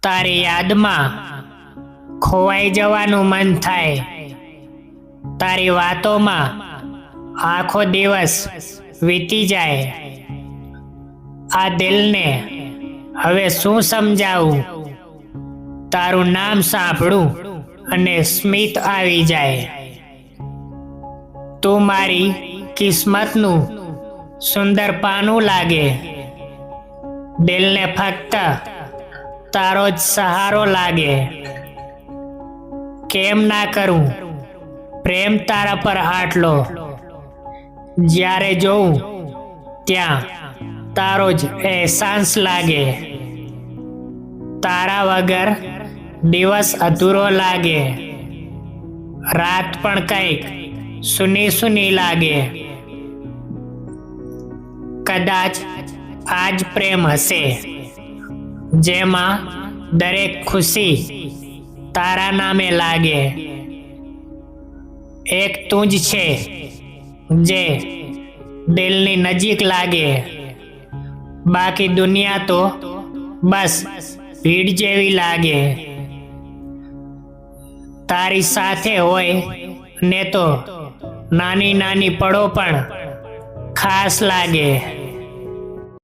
તારી યાદમાં ખોવાઈ જવાનું મન થાય. તારી વાતોમાં આખો દિવસ વીતી જાય. આ દિલને હવે શું સમજાવું? તારું નામ સાંભળું અને સ્મિત આવી જાય. તું મારી કિસ્મતનું સુંદર પાનું લાગે. દિલને ફક્ત તારો જ સહારો લાગે. કેમ ના કરું પ્રેમ તારા પર આટલો? જ્યારે જોઉં ત્યાં તારો જ અહેસાસ લાગે. તારા વગર દિવસ અધૂરો લાગે. રાત પણ કંઈક સૂની સૂની લાગે. કદાચ આજ પ્રેમ હશે જેમાં દરેક ખુશી તારા નામે લાગે. એક તું જ છે જે દિલની નજીક લાગે. બાકી દુનિયા તો બસ ભીડ જેવી લાગે. તારી સાથે હોય ને તો નાની નાની પળો પણ ખાસ લાગે.